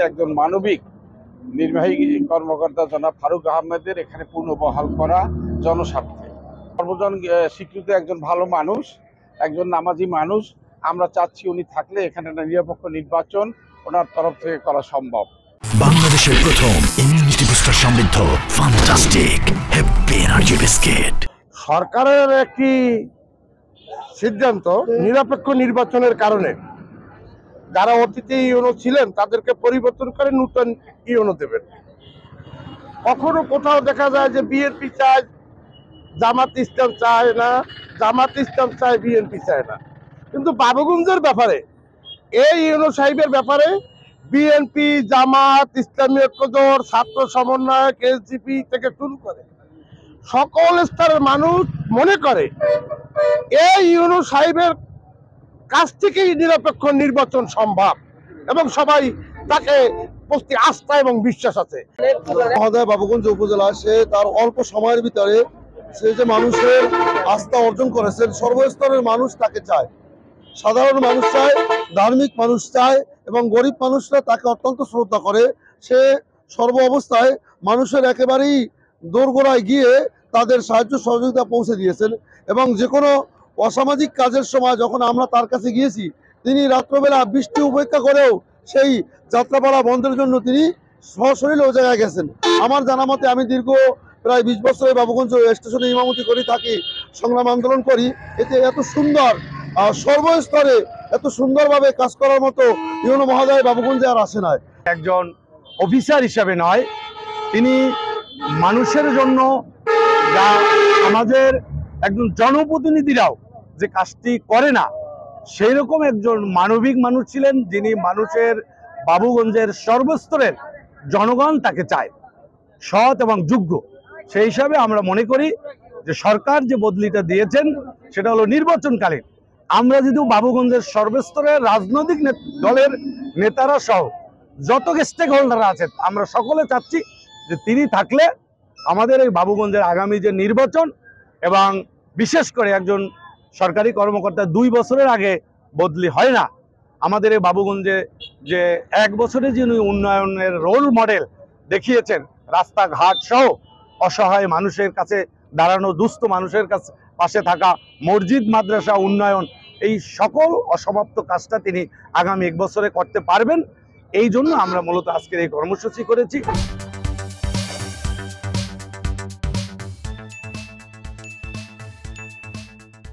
একজন মানবিক নির্বাহী কর্মকর্তা জনাব ফারুক আহমেদের এখানে পূর্ণ বহাল করা জনস্বার্থে। সর্বজন স্বীকৃত একজন ভালো মানুষ, একজন নামাজি মানুষ। আমরা চাচ্ছি উনি থাকলে এখানে একটা নিরপেক্ষ নির্বাচন ওনার তরফ থেকে করা সম্ভব। বাংলাদেশের প্রথম ইমিউনিটি বুস্টার সমৃদ্ধ ফ্যান্টাস্টিক হ্যাপি এনার্জি বিস্কিট। সরকারের একটি সিদ্ধান্ত নিরপেক্ষ নির্বাচনের কারণে যারা অতীতে ইউনো ছিলেন তাদেরকে পরিবর্তন করে নতুন ইউনো দেবেন। কখনো কোথাও দেখা যায় যে বিএনপি চায়, জামাত ইসলাম চায় না, জামাত ইসলাম চায়, বিএনপি চায় না। কিন্তু বাবুগঞ্জের ব্যাপারে, এই ইউনো সাহেবের ব্যাপারে বিএনপি, জামাত, ইসলামী ঐক্যজোট, ছাত্র সমন্বয়ক, এসডিপি থেকে শুরু করে সকল স্তরের মানুষ মনে করে এই ইউনো সাহেবের কাছ থেকেই নিরপেক্ষ নির্বাচন সম্ভব এবং সবাই তাকে প্রতি আস্থা এবং বিশ্বাস আছে। মহোদয় বাবুগঞ্জ উপজেলা সে তার অল্প সময়ের ভিতরে সে যে মানুষের আস্থা অর্জন করেছেন, সর্বস্তরের মানুষ তাকে চায়, সাধারণ মানুষ চায়, ধার্মিক মানুষ চায় এবং গরিব মানুষরা তাকে অত্যন্ত শ্রদ্ধা করে। সে সর্ব অবস্থায় মানুষের একেবারেই দোরগোড়ায় গিয়ে তাদের সাহায্য সহযোগিতা পৌঁছে দিয়েছেন এবং যে কোনো অসামাজিক কাজের সময় যখন আমরা তার কাছে গিয়েছি, তিনি রাত্রবেলা বৃষ্টি উপেক্ষা করেও সেই যাত্রাপালা বন্ধের জন্য তিনি সশরীরে ও জায়গায় গেছেন। আমার জানা মতে আমি দীর্ঘ প্রায় 20 বছরে বাবুগঞ্জ স্টেশনে ইমামতি করি থাকি, সংগ্রাম আন্দোলন করি। এতে এত সুন্দর সর্বস্তরে এত সুন্দরভাবে কাজ করার মতো ইউনো মহোদয় বাবুগঞ্জে আর আসে নাই। একজন অফিসার হিসাবে নয়, তিনি মানুষের জন্য, যা আমাদের একজন জনপ্রতিনিধিরাও যে কাজটি করে না, সেই রকম একজন মানবিক মানুষ ছিলেন, যিনি মানুষের বাবুগঞ্জের সর্বস্তরের জনগণ তাকে চায়, সৎ এবং যোগ্য। সেই হিসাবে আমরা মনে করি যে সরকার যে বদলিটা দিয়েছেন সেটা হলো নির্বাচনকালীন। আমরা যদি বাবুগঞ্জের সর্বস্তরের রাজনৈতিক দলের নেতারা সহ যত স্টেক হোল্ডার আছেন, আমরা সকলে চাচ্ছি যে তিনি থাকলে আমাদের এই বাবুগঞ্জের আগামী যে নির্বাচন, এবং বিশেষ করে একজন সরকারি কর্মকর্তা 2 বছরের আগে বদলি হয় না। আমাদের এই বাবুগঞ্জে যে 1 বছরে যিনি উন্নয়নের রোল মডেল দেখিয়েছেন, রাস্তাঘাট সহ অসহায় মানুষের কাছে দাঁড়ানো, দুস্থ মানুষের কাছে পাশে থাকা, মসজিদ মাদ্রাসা উন্নয়ন, এই সকল অসমাপ্ত কাজটা তিনি আগামী 1 বছরে করতে পারবেন। এই জন্য আমরা মূলত আজকের এই কর্মসূচি করেছি।